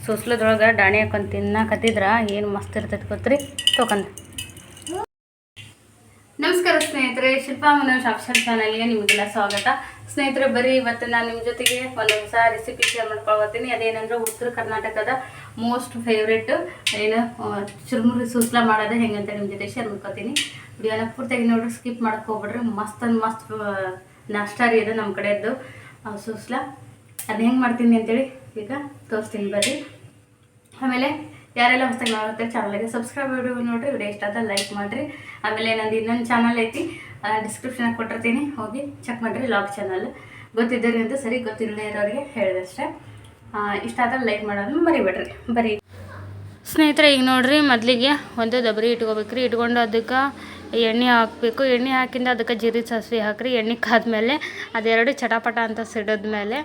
ಸೂಸ್ಲದೊಳಗೆ ಡಾಣಿ ಹಾಕೊಂಡು ತಿನ್ನಕತ್ತಿದ್ರ ಏನು ಮಸ್ತ್ ಇರ್ತೈತೆ ಗೊತ್ತ್ರಿ ತೊಗೊಂಡು. ನಮಸ್ಕಾರ ಸ್ನೇಹಿತರೆ, ಶಿಲ್ಪಾ ಮನೋಜ್ ಆಪ್ಷನ್ ಚಾನಲ್ಗೆ ನಿಮಗೆಲ್ಲ ಸ್ವಾಗತ. ಸ್ನೇಹಿತರೆ ಬರೀ ಇವತ್ತು ನಾನು ನಿಮ್ಮ ಜೊತೆಗೆ ಒಂದು ಹೊಸ ರೆಸಿಪಿ ಶೇರ್ ಮಾಡ್ಕೊಳ್ತೀನಿ. ಅದೇನಂದ್ರೆ ಉತ್ತರ ಕರ್ನಾಟಕದ ಮೋಸ್ಟ್ ಫೇವ್ರೇಟ್ ಏನು ಚುರುಮುರಿ ಸೂಸ್ಲ ಮಾಡೋದು ಹೆಂಗಂತ ನಿಮ್ಮ ಜೊತೆ ಶೇರ್ ಮಾಡ್ಕೊತೀನಿ. ವಿಡಿಯೋನ ಪೂರ್ತಿಯಾಗಿ ನೋಡ್ರಿ, ಸ್ಕಿಪ್ ಮಾಡಕ್ಕೆ ಹೋಗ್ಬಿಡ್ರಿ. ಮಸ್ತ್ ನಾಷ್ಟಾ ರೀ ಇದು ನಮ್ಮ ಕಡೆಯದ್ದು ಸೂಸ್ಲ. ಅದು ಹೆಂಗೆ ಮಾಡ್ತೀನಿ ಅಂತೇಳಿ ಈಗ ತೋರಿಸ್ತೀನಿ ಬರ್ರಿ. ಆಮೇಲೆ ಯಾರೆಲ್ಲ ಹೊಸದಾಗಿ ನೋಡುತ್ತೆ ಚಾನಲ್ಗೆ ಸಬ್ಸ್ಕ್ರೈಬ್ ನೋಡಿರಿ, ವಿಡಿಯೋ ಇಷ್ಟ ಆದ ಲೈಕ್ ಮಾಡಿರಿ. ಆಮೇಲೆ ನಂದು ಇನ್ನೊಂದು ಚಾನಲ್ ಐತಿ, ಡಿಸ್ಕ್ರಿಪ್ಷನಾಗ ಕೊಟ್ಟಿರ್ತೀನಿ, ಹೋಗಿ ಚೆಕ್ ಮಾಡಿರಿ. ಲಾಗ್ ಚಾನಲ್ ಗೊತ್ತಿದ್ದೀರಿ ಅಂತ ಸರಿ, ಗೊತ್ತಿಲ್ಲದೆ ಇರೋರಿಗೆ ಹೇಳಿದಷ್ಟೇ. ಇಷ್ಟ ಆದ ಲೈಕ್ ಮಾಡೋದನ್ನ ಮರಿಬೇಡ್ರಿ. ಬರೀ ಸ್ನೇಹಿತರೆ, ಈಗ ನೋಡಿರಿ, ಮೊದಲಿಗೆ ಒಂದು ದಬರಿ ಇಟ್ಕೋಬೇಕ್ರಿ. ಇಟ್ಕೊಂಡು ಅದಕ್ಕೆ ಎಣ್ಣೆ ಹಾಕಬೇಕು. ಎಣ್ಣೆ ಹಾಕಿಂದ ಅದಕ್ಕೆ ಜೀರಿಗೆ ಸಾಸಿವೆ ಹಾಕಿರಿ. ಎಣ್ಣೆ ಕಾದ್ಮೇಲೆ ಅದೆರಡು ಚಟಾಪಟ ಅಂತ ಸಿಡಿದ್ಮೇಲೆ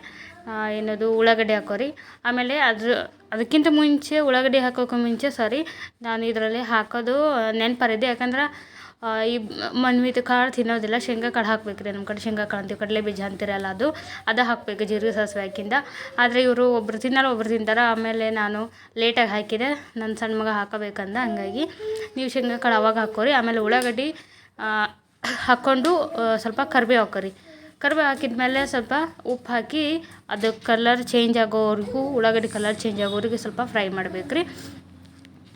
ಏನದು ಉಳ್ಳಾಗಡ್ಡಿ ಹಾಕೋರಿ. ಆಮೇಲೆ ಅದಕ್ಕಿಂತ ಮುಂಚೆ ಉಳ್ಳಾಗಡ್ಡಿ ಹಾಕೋಕೆ ಮುಂಚೆ ನಾನು ಇದರಲ್ಲಿ ಹಾಕೋದು ನೆನಪರಿದೆ. ಯಾಕಂದ್ರೆ ಈ ಮನ್ವಿತ ಕಾಳು ತಿನ್ನೋದಿಲ್ಲ, ಶೇಂಗಾ ಕಾಳು ಹಾಕ್ಬೇಕ್ರಿ. ನಮ್ಮ ಕಡೆ ಶೇಂಗಾ ಕಾಳು ಅಂತೀವಿ, ಕಡಲೆ ಬೀಜ ಅಂತೀರಲ್ಲ, ಅದು ಹಾಕಬೇಕು ಜೀರಿಗೆ ಸಾಸಿವೆ ಹಾಕಿಂದ. ಆದರೆ ಇವರು ಒಬ್ರು ತಿನ್ನಲ್ಲ, ಒಬ್ರು ತಿಂತಾರೆ. ಆಮೇಲೆ ನಾನು ಲೇಟಾಗಿ ಹಾಕಿದೆ, ನನ್ನ ಸಣ್ಣ ಮಗ ಹಾಕಬೇಕಂದ. ಹಂಗಾಗಿ ನೀವು ಶೇಂಗಾ ಕಾಳು ಅವಾಗ ಹಾಕೋರಿ. ಆಮೇಲೆ ಉಳ್ಳಾಗಡ್ಡಿ ಹಾಕ್ಕೊಂಡು ಸ್ವಲ್ಪ ಕರಿಬೇವು ಹಾಕೋರಿ. ಕರಿಬೇವು ಹಾಕಿದ್ಮೇಲೆ ಸ್ವಲ್ಪ ಉಪ್ಪು ಹಾಕಿ ಅದು ಕಲರ್ ಚೇಂಜ್ ಆಗೋವರೆಗೂ, ಉಳ್ಳಾಗಡ್ಡಿ ಕಲರ್ ಚೇಂಜ್ ಆಗೋವರೆಗೂ ಸ್ವಲ್ಪ ಫ್ರೈ ಮಾಡ್ಬೇಕ್ರಿ.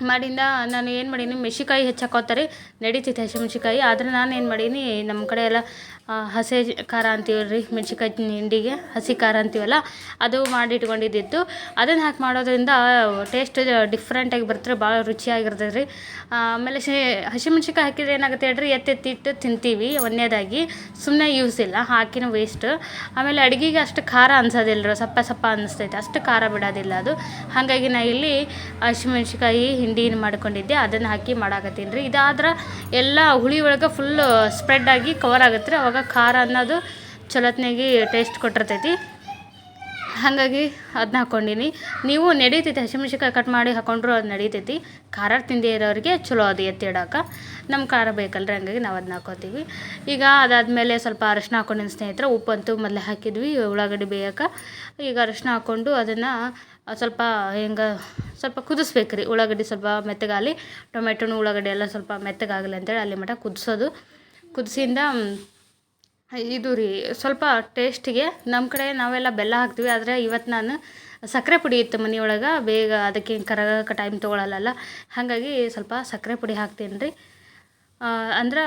ಮಾಡಿಂದ ನಾನು ಏನು ಮಾಡೀನಿ, ಮೆಣಸಿಕಾಯಿ ಹೆಚ್ಚಾಕೋತಾರೆ, ನಡೀತೈತೆ ಹಸಿಮೆಣ್ಸಿಕಾಯಿ. ಆದರೆ ನಾನು ಏನು ಮಾಡೀನಿ, ನಮ್ಮ ಕಡೆ ಎಲ್ಲ ಹಸಿ ಖಾರ ಅಂತೀವಲ್ರಿ, ಮೆಣಸಿಕಾಯಿ ಹಿಂಡಿಗೆ ಹಸಿ ಖಾರ ಅಂತೀವಲ್ಲ, ಅದು ಮಾಡಿ ಇಟ್ಕೊಂಡಿದ್ದಿತ್ತು. ಅದನ್ನು ಹಾಕಿ ಮಾಡೋದ್ರಿಂದ ಟೇಸ್ಟ್ ಡಿಫ್ರೆಂಟಾಗಿ ಬರ್ತಾರೆ, ಭಾಳ ರುಚಿಯಾಗಿರ್ತದೆ ರೀ. ಆಮೇಲೆ ಹಸಿಮೆಣ್ಸಿಕಾಯಿ ಹಾಕಿದ್ರೆ ಏನಾಗುತ್ತೆ ಹೇಳ್ರಿ, ಎತ್ತಿಟ್ಟು ತಿಂತೀವಿ ಒಂದನೇದಾಗಿ, ಸುಮ್ಮನೆ ಯೂಸ್ ಇಲ್ಲ, ಹಾಕಿನೂ ವೇಸ್ಟ್. ಆಮೇಲೆ ಅಡುಗೆಗೆ ಅಷ್ಟು ಖಾರ ಅನ್ಸೋದಿಲ್ಲ, ಸಪ್ಪ ಅನಿಸ್ತೈತೆ, ಅಷ್ಟು ಖಾರ ಬಿಡೋದಿಲ್ಲ ಅದು. ಹಾಗಾಗಿ ನಾ ಇಲ್ಲಿ ಹಸಿಮೆಣ್ಸಿಕಾಯಿ ಹಿಂಡಿನ ಮಾಡ್ಕೊಂಡಿದ್ದೆ, ಅದನ್ನು ಹಾಕಿ ಮಾಡಾಕತ್ತೀನಿ ರೀ. ಇದಾದ್ರೆ ಎಲ್ಲ ಹುಳಿ ಒಳಗೆ ಫುಲ್ ಸ್ಪ್ರೆಡ್ ಆಗಿ ಕವರ್ ಆಗುತ್ತೆ ರೀ. ಅವಾಗ ಖಾರ ಅನ್ನೋದು ಚಲೋತ್ನಾಗಿ ಟೇಸ್ಟ್ ಕೊಟ್ಟಿರ್ತೈತಿ. ಹಾಗಾಗಿ ಅದನ್ನ ಹಾಕ್ಕೊಂಡೀನಿ. ನೀವು ನಡೀತೈತಿ, ಹಸಿಮೆಣ್ಸಿಕಾಯಿ ಕಟ್ ಮಾಡಿ ಹಾಕೊಂಡ್ರು ಅದು ನಡೀತೈತಿ. ಖಾರ ತಿಂದೇ ಇರೋರಿಗೆ ಚಲೋ ಅದು ಎತ್ತಿಡೋಕೆ. ನಮ್ಮ ಖಾರ ಬೇಕಲ್ರಿ, ಹಂಗಾಗಿ ನಾವು ಅದನ್ನ ಹಾಕೋತೀವಿ. ಈಗ ಅದಾದಮೇಲೆ ಸ್ವಲ್ಪ ಅರಶಿನ ಹಾಕೊಂಡಿನ ಸ್ನೇಹಿತರೆ. ಉಪ್ಪಂತೂ ಮೊದಲೇ ಹಾಕಿದ್ವಿ ಉಳ್ಳಾಗಡ್ಡಿ ಬೇಯೋಕೆ. ಈಗ ಅರಶಿನ ಹಾಕ್ಕೊಂಡು ಅದನ್ನು ಸ್ವಲ್ಪ ಕುದಿಸ್ಬೇಕ್ರಿ. ಉಳ್ಳಾಗಡ್ಡಿ ಸ್ವಲ್ಪ ಮೆತ್ತಗಾಗಲಿ, ಟೊಮೆಟೊನು ಉಳ್ಳಾಗಡ್ಡಿ ಎಲ್ಲ ಸ್ವಲ್ಪ ಮೆತ್ತಗಾಗಲಿ ಅಂತೇಳಿ ಅಲ್ಲಿ ಮಟ್ಟ ಕುದಿಸಿಂದ ಇದು ರೀ ಸ್ವಲ್ಪ ಟೇಸ್ಟಿಗೆ. ನಮ್ಮ ಕಡೆ ನಾವೆಲ್ಲ ಬೆಲ್ಲ ಹಾಕ್ತೀವಿ, ಆದರೆ ಇವತ್ತು ನಾನು ಸಕ್ಕರೆ ಪುಡಿ ಇತ್ತು ಮನೆಯೊಳಗೆ, ಬೇಗ ಅದಕ್ಕೆ ಕರಗಕ್ಕೆ ಟೈಮ್ ತೊಗೊಳಲ್ಲ. ಹಾಗಾಗಿ ಸ್ವಲ್ಪ ಸಕ್ಕರೆ ಪುಡಿ ಹಾಕ್ತೀನಿ ರೀ. ಅಂದ್ರೆ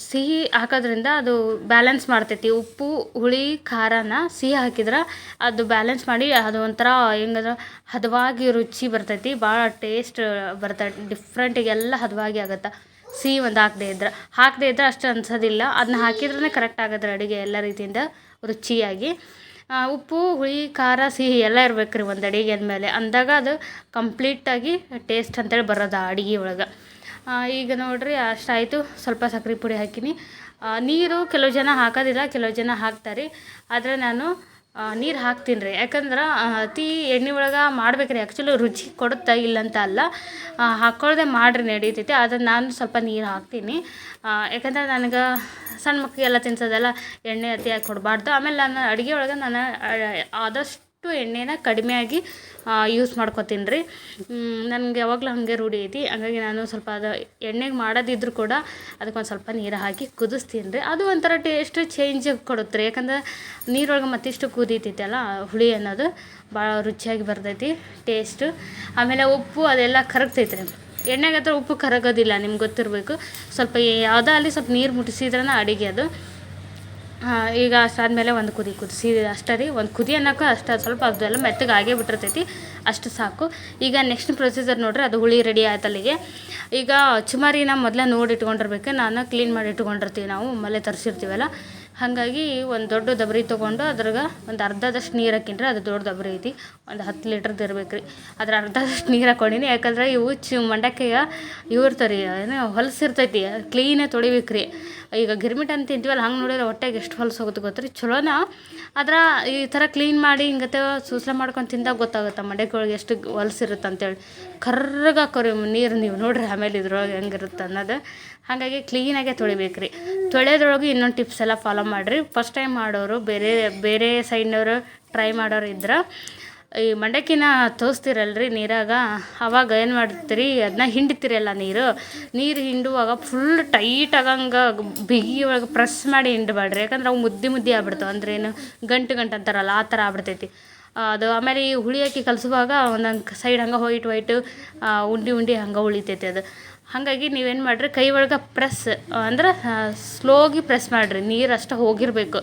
ಸಿಹಿ ಹಾಕೋದ್ರಿಂದ ಅದು ಬ್ಯಾಲೆನ್ಸ್ ಮಾಡ್ತೈತಿ. ಉಪ್ಪು ಹುಳಿ ಖಾರನ ಸಿಹಿ ಹಾಕಿದ್ರೆ ಅದು ಬ್ಯಾಲೆನ್ಸ್ ಮಾಡಿ ಅದು ಒಂಥರ ಹೆಂಗಂದ್ರೆ ಹದವಾಗಿ ರುಚಿ ಬರ್ತೈತಿ, ಭಾಳ ಟೇಸ್ಟ್ ಬರ್ತೈತಿ, ಡಿಫ್ರೆಂಟಿಗೆಲ್ಲ ಹದವಾಗಿ ಆಗುತ್ತೆ. ಸಿಹಿ ಒಂದು ಹಾಕದೇ ಇದ್ರೆ ಅಷ್ಟು ಅನ್ಸೋದಿಲ್ಲ. ಅದನ್ನ ಹಾಕಿದ್ರೇ ಕರೆಕ್ಟ್ ಆಗುತ್ತೆ ಅಡುಗೆ ಎಲ್ಲ ರೀತಿಯಿಂದ ರುಚಿಯಾಗಿ. ಉಪ್ಪು ಹುಳಿ ಖಾರ ಸಿಹಿ ಎಲ್ಲ ಇರ್ಬೇಕು ರೀ ಒಂದು ಅಡುಗೆ ಅಂದಮೇಲೆ, ಅಂದಾಗ ಅದು ಕಂಪ್ಲೀಟಾಗಿ ಟೇಸ್ಟ್ ಅಂತೇಳಿ ಬರೋದು ಆ ಅಡುಗೆ ಒಳಗೆ. ಈಗ ನೋಡಿರಿ ಅಷ್ಟಾಯಿತು. ಸ್ವಲ್ಪ ಸಕ್ಕರೆ ಪುಡಿ ಹಾಕಿನಿ. ನೀರು ಕೆಲವು ಜನ ಹಾಕೋದಿಲ್ಲ, ಕೆಲವು ಜನ ಹಾಕ್ತಾರೆ. ಆದರೆ ನಾನು ನೀರು ಹಾಕ್ತೀನಿ ರೀ. ಯಾಕಂದ್ರೆ ಅತಿ ಎಣ್ಣೆ ಒಳಗೆ ಮಾಡ್ಬೇಕ್ರಿ. ಆ್ಯಕ್ಚುಲಿ ರುಚಿ ಕೊಡುತ್ತೆ, ಇಲ್ಲಂತ ಅಲ್ಲ, ಹಾಕ್ಕೊಳ್ದೆ ಮಾಡಿರಿ ನಡೀತೈತಿ. ಆದರೆ ನಾನು ಸ್ವಲ್ಪ ನೀರು ಹಾಕ್ತೀನಿ. ಯಾಕಂದ್ರೆ ನನಗೆ ಸಣ್ಣ ಮಕ್ಕಳಿಗೆಲ್ಲ ತಿನ್ಸೋದೆಲ್ಲ ಎಣ್ಣೆ ಅತಿಯಾಗಿ ಕೊಡಬಾರ್ದು. ಆಮೇಲೆ ನಾನು ಅಡುಗೆ ಒಳಗೆ ನಾನು ಆದಷ್ಟು ಎಣ್ಣೆನ ಕಡಿಮೆಯಾಗಿ ಯೂಸ್ ಮಾಡ್ಕೊತೀನಿ ರೀ. ನನಗೆ ಯಾವಾಗಲೂ ಹಾಗೆ ರೂಢಿ ಐತಿ. ಹಂಗಾಗಿ ನಾನು ಸ್ವಲ್ಪ ಅದು ಎಣ್ಣೆಗೆ ಮಾಡೋದಿದ್ರು ಕೂಡ ಅದಕ್ಕೊಂದು ಸ್ವಲ್ಪ ನೀರು ಹಾಕಿ ಕುದಿಸ್ತೀನಿ ರೀ. ಅದು ಒಂಥರ ಟೇಸ್ಟ್ ಚೇಂಜ್ ಕೊಡುತ್ತೆ ರೀ. ಯಾಕಂದ್ರೆ ನೀರೊಳಗೆ ಮತ್ತಿಷ್ಟು ಕುದೀತೈತಲ್ಲ, ಹುಳಿ ಅನ್ನೋದು ಭಾಳ ರುಚಿಯಾಗಿ ಬರ್ತೈತಿ ಟೇಸ್ಟು. ಆಮೇಲೆ ಉಪ್ಪು ಅದೆಲ್ಲ ಕರಗ್ತೈತೆ ರೀ. ಎಣ್ಣೆಗೆ ಹತ್ರ ಉಪ್ಪು ಕರಗೋದಿಲ್ಲ, ನಿಮ್ಗೆ ಗೊತ್ತಿರಬೇಕು. ಸ್ವಲ್ಪ ಯಾವುದೋ ಅಲ್ಲಿ ಸ್ವಲ್ಪ ನೀರು ಮುಟ್ಟಿಸಿದ್ರೆ ಅಡುಗೆ ಅದು. ಈಗ ಅಷ್ಟಾದಮೇಲೆ ಒಂದು ಕುದಿಸಿ ಅಷ್ಟೇ ರೀ. ಒಂದು ಕುದಿ ಅನ್ನೋಕೆ ಅಷ್ಟು ಸ್ವಲ್ಪ ಅದೆಲ್ಲ ಮೆತ್ತಗೆ ಆಗೇ ಬಿಟ್ಟಿರ್ತೈತಿ, ಅಷ್ಟು ಸಾಕು. ಈಗ ನೆಕ್ಸ್ಟ್ ಪ್ರೊಸೀಜರ್ ನೋಡ್ರಿ, ಅದು ಹುಳಿ ರೆಡಿ ಆಯ್ತು ಅಲ್ಲಿಗೆ. ಈಗ ಚುಮರಿನ ಮೊದಲೇ ನೋಡಿ ಇಟ್ಕೊಂಡಿರ್ಬೇಕು. ನಾನು ಕ್ಲೀನ್ ಮಾಡಿ ಇಟ್ಕೊಂಡಿರ್ತೀವಿ, ನಾವು ಮಲೆ ತರಿಸಿರ್ತೀವಲ್ಲ. ಹಾಗಾಗಿ ಒಂದು ದೊಡ್ಡ ದಬರಿ ತೊಗೊಂಡು ಅದ್ರಾಗ ಒಂದು ಅರ್ಧದಷ್ಟು ನೀರು ಹಾಕಿನ್ರಿ. ಅದು ದೊಡ್ಡ ದಬರಿ ಐತಿ, ಒಂದು 10 ಲೀಟ್ರದ್ದು ಇರ್ಬೇಕು ರೀ. ಅದ್ರ ಅರ್ಧದಷ್ಟು ನೀರು ಹಾಕ್ಕೊಂಡಿನಿ. ಯಾಕಂದ್ರೆ ಇವು ಮಂಡಕ್ಕಿಗೆ ಇವು ಇರ್ತಾರೆ ರೀ, ಏನೋ ಹೊಲಸಿರ್ತೈತಿ, ಕ್ಲೀನಾಗಿ ತೊಳಿಬೇಕು ರೀ. ಈಗ ಗಿರ್ಮಿಟ್ ಅಂತ ತಿಂತೀವಲ್ಲ, ಹಂಗೆ ನೋಡಿದ್ರೆ ಹೊಟ್ಟೆಗೆ ಎಷ್ಟು ಹೊಲಸು ಹೋಗುತ್ತೆ ಗೊತ್ತ್ರಿ. ಚಲೋನ ಆದ್ರೆ ಈ ಥರ ಕ್ಲೀನ್ ಮಾಡಿ ಹಿಂಗತ್ತೆ ಸೂಸ್ಲ ಮಾಡ್ಕೊಂಡು ತಿಂದಾಗ ಗೊತ್ತಾಗುತ್ತೆ ಮಂಡಕ್ಕಿ ಒಳಗೆ ಎಷ್ಟು ಹೊಲಸಿರುತ್ತೆ ಅಂತೇಳಿ. ಕರ್ರಗೆ ಹಾಕೋರಿ ನೀರು, ನೀವು ನೋಡ್ರಿ ಆಮೇಲೆ ಇದ್ರೊಳಗೆ ಹೆಂಗಿರುತ್ತೆ ಅನ್ನೋದು. ಹಾಗಾಗಿ ಕ್ಲೀನಾಗೆ ತೊಳಿಬೇಕು ರೀ. ತೊಳೆಯೋದ್ರೊಳಗೆ ಇನ್ನೊಂದು ಟಿಪ್ಸ್ ಎಲ್ಲ ಫಾಲೋ ಮಾಡಿರಿ. ಫಸ್ಟ್ ಟೈಮ್ ಮಾಡೋರು, ಬೇರೆ ಸೈಡ್ನವರು ಟ್ರೈ ಮಾಡೋರು ಇದ್ರೆ ಈ ಮಂಡಕ್ಕಿನ ತೋರಿಸ್ತೀರಲ್ರಿ ನೀರಾಗ, ಅವಾಗ ಏನು ಮಾಡ್ತೀರಿ, ಅದನ್ನ ಹಿಂಡ್ತೀರಲ್ಲ ನೀರು ಹಿಂಡುವಾಗ ಫುಲ್ ಟೈಟ್ ಆಗಂಗೆ ಬಿಗಿ ಒಳಗೆ ಪ್ರೆಸ್ ಮಾಡಿ ಹಿಂಡಬೇಡ್ರಿ. ಯಾಕಂದ್ರೆ ಅವು ಮುದ್ದೆ ಆಗ್ಬಿಡ್ತಾವೆ. ಅಂದ್ರೆ ಏನು ಗಂಟು ಅಂತಾರಲ್ಲ ಆ ಥರ ಆಗ್ಬಿಡ್ತೈತಿ ಅದು. ಆಮೇಲೆ ಈ ಹುಳಿ ಹಾಕಿ ಕಲಸುವಾಗ ಒಂದೊಂದು ಸೈಡ್ ಹಂಗೆ ವೈಟ್ ಉಂಡೆ ಹಂಗೆ ಉಳಿತೈತಿ ಅದು. ಹಾಗಾಗಿ ನೀವೇನು ಮಾಡಿರಿ, ಕೈ ಒಳಗೆ ಪ್ರೆಸ್ ಅಂದ್ರೆ ಸ್ಲೋಗಿ ಪ್ರೆಸ್ ಮಾಡಿರಿ. ನೀರು ಅಷ್ಟು ಹೋಗಿರಬೇಕು,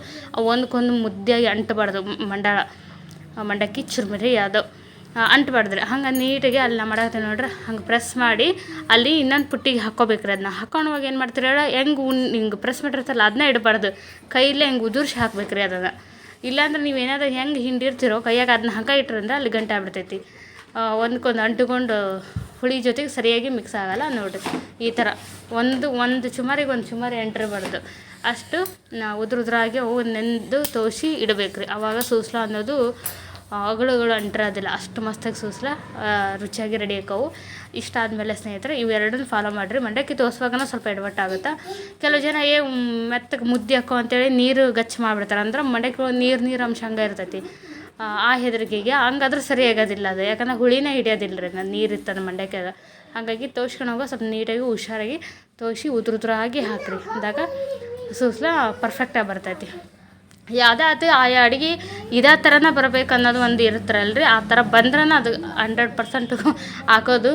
ಒಂದಕ್ಕೊಂದು ಮುದ್ದೆಯಾಗಿ ಅಂಟಬಾರ್ದು. ಮಂಡಕ್ಕಿ ಚುರ್ಮುರಿ ಅದು ಅಂಟಬಾರ್ದ್ರಿ. ಹಂಗೆ ನೀಟಾಗಿ ಅಲ್ಲಿ ನಾ ಮಾಡತ್ತೆ ನೋಡ್ರಿ, ಹಂಗೆ ಪ್ರೆಸ್ ಮಾಡಿ ಅಲ್ಲಿ ಇನ್ನೊಂದು ಪುಟ್ಟಿಗೆ ಹಾಕ್ಕೋಬೇಕ್ರಿ. ಅದನ್ನ ಹಾಕೊಂಡವಾಗ ಏನು ಮಾಡ್ತೀರಿ ಹೇಳ, ಹಿಂಗೆ ಪ್ರೆಸ್ ಮಾಡಿರ್ತಾರಲ್ಲ ಅದನ್ನ ಇಡಬಾರ್ದು, ಕೈಲೇ ಹೆಂಗೆ ಉದುರ್ಸಿ ಹಾಕ್ಬೇಕ್ರಿ ಅದನ್ನು. ಇಲ್ಲಾಂದ್ರೆ ನೀವು ಏನಾದರೂ ಹೆಂಗೆ ಹಿಂಡಿರ್ತೀರೋ ಕೈಯಾಗ ಅದನ್ನ ಹಂಗೆ ಇಟ್ರಂದ್ರೆ ಅಲ್ಲಿ ಗಂಟೆ ಆಗ್ಬಿಡ್ತೈತಿ. ಒಂದಕ್ಕೊಂದು ಅಂಟುಕೊಂಡು ಹುಳಿ ಜೊತೆಗೆ ಸರಿಯಾಗಿ ಮಿಕ್ಸ್ ಆಗೋಲ್ಲ ನೋಡಿರಿ. ಈ ಥರ ಒಂದು ಚುಮರಿಗೆ ಒಂದು ಚುಮರಿ ಎಂಟಿರಬಾರ್ದು, ಅಷ್ಟು ಉದ್ರಾಗಿ ಅವು ನೆಂದು ತೋಸಿ ಇಡಬೇಕ್ರಿ. ಆವಾಗ ಸೂಸ್ಲ ಅನ್ನೋದು ಅಗಳು ಅಂಟಿರೋದಿಲ್ಲ. ಅಷ್ಟು ಮಸ್ತಾಗಿ ಸೂಸ್ಲ ರುಚಿಯಾಗಿ ರೆಡಿ ಆಕವು. ಇಷ್ಟ ಆದಮೇಲೆ ಸ್ನೇಹಿತರೆ ಇವೆರಡನ್ನ ಫಾಲೋ ಮಾಡಿರಿ. ಮಂಡಕ್ಕಿ ತೋರಿಸುವಾಗನ ಸ್ವಲ್ಪ ಎಡವಟ್ಟಾಗುತ್ತೆ. ಕೆಲವು ಜನ ಮೆತ್ತಗೆ ಮುದ್ದೆ ಹಾಕೋ ಅಂತೇಳಿ ನೀರು ಗಚ್ಚ ಮಾಡಿಬಿಡ್ತಾರೆ. ಅಂದ್ರೆ ಮಂಡಕ್ಕಿ ನೀರು ಅಂಶ ಹಂಗೆ ಇರ್ತೈತಿ. ಆ ಹೆದರಿಕೆಗೆ ಹಂಗಾದ್ರೆ ಸರಿ ಆಗೋದಿಲ್ಲ ಅದು. ಯಾಕಂದ್ರೆ ಹುಳಿನೇ ಹಿಡಿಯೋದಿಲ್ಲ ರೀ, ನಾನು ನೀರು ಇರ್ತದೆ ಮಂಡಕ್ಕಿಯಾಗ. ಹಾಗಾಗಿ ತೋರಿಸ್ಕೊಂಡೋಗ ಸ್ವಲ್ಪ ನೀಟಾಗಿ ಹುಷಾರಾಗಿ ತೋರಿಸಿ ಉದುರಾಗಿ ಹಾಕಿರಿ. ಅಂದಾಗ ಸೂಸ್ಲ ಪರ್ಫೆಕ್ಟಾಗಿ ಬರ್ತೈತಿ. ಯಾವುದೇ ಆಯ್ತು ಆ ಅಡುಗೆ ಇದೇ ಥರನೇ ಬರಬೇಕು ಅನ್ನೋದು ಒಂದು ಇರುತ್ತಲ್ರಿ. ಆ ಥರ ಬಂದ್ರೆ ಅದು 100% ಹಾಕೋದು.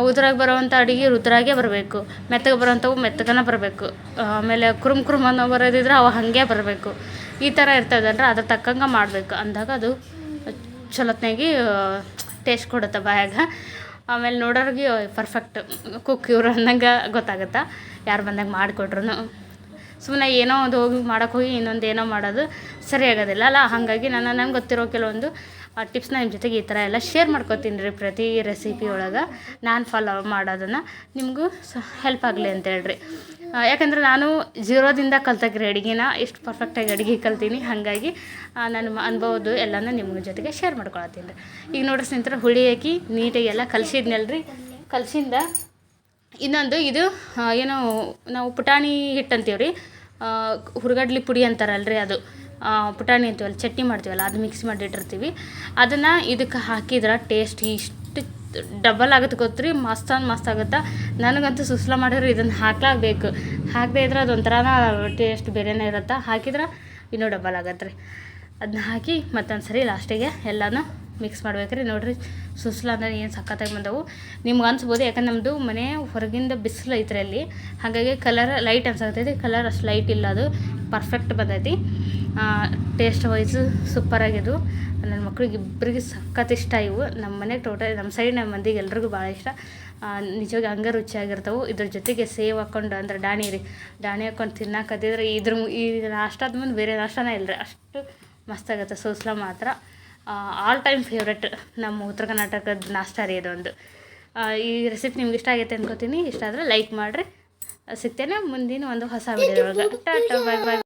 ಉದುರಾಗಿ ಬರೋವಂಥ ಅಡುಗೆ ಉದುರಾಗೇ ಬರಬೇಕು, ಮೆತ್ತಗೆ ಬರೋವಂಥವು ಮೆತ್ತಗನೇ ಬರಬೇಕು. ಆಮೇಲೆ ಕುರುಮ್ ಅನ್ನೋ ಬರೋದಿದ್ರೆ ಅವು ಹಾಗೆ ಬರಬೇಕು. ಈ ಥರ ಇರ್ತದಲ್ರಿ, ಅದ್ರ ತಕ್ಕಂಗೆ ಮಾಡಬೇಕು. ಅಂದಾಗ ಅದು ಚಲೋತ್ನಾಗಿ ಟೇಸ್ಟ್ ಕೊಡುತ್ತೆ ಬಾಯಾಗ. ಆಮೇಲೆ ನೋಡೋರಿಗೆ ಪರ್ಫೆಕ್ಟ್ ಕುಕ್ ಇವರು ಅನ್ನಂಗೆ ಗೊತ್ತಾಗುತ್ತೆ, ಯಾರು ಬಂದಾಗ ಮಾಡಿಕೊಟ್ರು. ಸುಮ್ಮನೆ ಏನೋ ಒಂದು ಮಾಡೋಕ್ಕೆ ಹೋಗಿ ಇನ್ನೊಂದು ಏನೋ ಮಾಡೋದು ಸರಿ ಆಗೋದಿಲ್ಲ ಅಲ್ಲ. ಹಾಗಾಗಿ ನನಗೆ ಗೊತ್ತಿರೋ ಕೆಲವೊಂದು ಟಿಪ್ಸ್ನ ನಿಮ್ಮ ಜೊತೆಗೆ ಈ ಥರ ಎಲ್ಲ ಶೇರ್ ಮಾಡ್ಕೊತೀನಿ ರೀ. ಪ್ರತಿ ರೆಸಿಪಿ ಒಳಗೆ ನಾನು ಫಾಲೋ ಮಾಡೋದನ್ನು ನಿಮಗೂ ಹೆಲ್ಪ್ ಆಗಲಿ ಅಂತೇಳ್ರಿ. ಯಾಕಂದ್ರೆ ನಾನು ಜೀರೋದಿಂದ ಕಲ್ತಾಗ್ರಿ ಅಡುಗೆನ ಎಷ್ಟು ಪರ್ಫೆಕ್ಟಾಗಿ ಅಡುಗೆ ಕಲ್ತೀನಿ. ಹಾಗಾಗಿ ನನ್ನ ಅನುಭವದ್ದು ಎಲ್ಲನೂ ನಿಮ್ಮ ಜೊತೆಗೆ ಶೇರ್ ಮಾಡ್ಕೊಳತ್ತೀನಿ ರೀ. ಈಗ ನೋಡ್ರಿ ಸ್ನೇಹಿತರೆ, ಹುಳಿ ಹಾಕಿ ನೀಟಾಗಿ ಎಲ್ಲ ಕಲಸಿದ್ನಲ್ರಿ. ಕಲಸಿಂದ ಇನ್ನೊಂದು ಇದು ಏನೋ ನಾವು ಪುಟಾಣಿ ಹಿಟ್ಟು ಅಂತೀವಿ ರೀ, ಹುರ್ಗಡ್ಲಿ ಪುಡಿ ಅಂತಾರಲ್ರಿ, ಅದು ಪುಟಾಣಿ ಅಂತೀವಲ್ಲ, ಚಟ್ನಿ ಮಾಡ್ತೀವಲ್ಲ, ಅದು ಮಿಕ್ಸ್ ಮಾಡಿಟ್ಟಿರ್ತೀವಿ. ಅದನ್ನು ಇದಕ್ಕೆ ಹಾಕಿದ್ರೆ ಟೇಸ್ಟ್ ಇಷ್ಟು ಡಬಲ್ ಆಗುತ್ತೆ ಗೊತ್ತ್ರಿ. ಮಸ್ತ್ ಆಗುತ್ತೆ. ನನಗಂತೂ ಸುಸ್ಲ ಮಾಡಿದ್ರೆ ಇದನ್ನು ಹಾಕ್ಲಾಗಬೇಕು. ಹಾಕದೇ ಇದ್ರೆ ಅದೊಂಥರನ ಟೇಸ್ಟ್ ಬೇರೆನೇ ಇರುತ್ತೆ. ಹಾಕಿದ್ರೆ ಇನ್ನೂ ಡಬಲ್ ಆಗತ್ತೆ ರೀ. ಅದನ್ನ ಹಾಕಿ ಮತ್ತೊಂದು ಸರಿ ಲಾಸ್ಟಿಗೆ ಎಲ್ಲನೂ ಮಿಕ್ಸ್ ಮಾಡ್ಬೇಕ್ರಿ. ನೋಡಿರಿ ಸುಸ್ಲ ಅಂದರೆ ಏನು ಸಖತ್ತಾಗಿ ಬಂದವು. ನಿಮ್ಗೆ ಅನ್ಸ್ಬೋದು, ಯಾಕಂದ್ರೆ ನಮ್ಮದು ಮನೆ ಹೊರಗಿಂದ ಬಿಸಿಲು ಐತ್ರಿ ಅಲ್ಲಿ. ಹಾಗಾಗಿ ಕಲರ್ ಲೈಟ್ ಅನ್ಸಕತ್ತೈತಿ. ಕಲರ್ ಅಷ್ಟು ಲೈಟ್ ಇಲ್ಲ, ಅದು ಪರ್ಫೆಕ್ಟ್ ಬಂದೈತಿ. ಟೇಸ್ಟ್ ವೈಸು ಸೂಪರಾಗಿದ್ದು. ನನ್ನ ಮಕ್ಳಿಗೆ ಇಬ್ಬರಿಗೆ ಸಖತ್ ಇಷ್ಟ ಇವು. ನಮ್ಮ ಮನೆಗೆ ಟೋಟಲ್ ನಮ್ಮ ಸೈಡ್ ನಮ್ಮ ಮಂದಿಗೆ ಎಲ್ರಿಗೂ ಭಾಳ ಇಷ್ಟ. ನಿಜವಾಗಿ ಹಂಗೆ ರುಚಿಯಾಗಿರ್ತಾವೆ. ಇದ್ರ ಜೊತೆಗೆ ಸೇವ್ ಹಾಕ್ಕೊಂಡು, ಅಂದ್ರೆ ದಾಣಿ ಹಾಕ್ಕೊಂಡು ತಿನ್ನೋಕತ್ತಿದ್ರೆ ಈ ನಾಷ್ಟಾದ ಮುಂದೆ ಬೇರೆ ನಾಷ್ಟಾನೇ ಇಲ್ಲ ರೀ, ಅಷ್ಟು ಮಸ್ತಾಗುತ್ತೆ. ಸೂಸ್ಲ ಮಾತ್ರ ಆಲ್ ಟೈಮ್ ಫೇವ್ರೆಟ್ ನಮ್ಮ ಉತ್ತರ ಕರ್ನಾಟಕದ ನಾಷ್ಟಾ ರೀ ಇದೊಂದು. ಈ ರೆಸಿಪಿ ನಿಮ್ಗೆ ಇಷ್ಟ ಆಗೈತೆ ಅನ್ಕೋತೀನಿ. ಇಷ್ಟ ಆದರೆ ಲೈಕ್ ಮಾಡಿರಿ. ಸಿಗ್ತೇನೆ ಮುಂದಿನ ಒಂದು ಹೊಸ ವಿಡಿಯೋ ಒಳಗೆ. ಟಾಟಾ, ಬಾಯ್ ಬಾಯ್.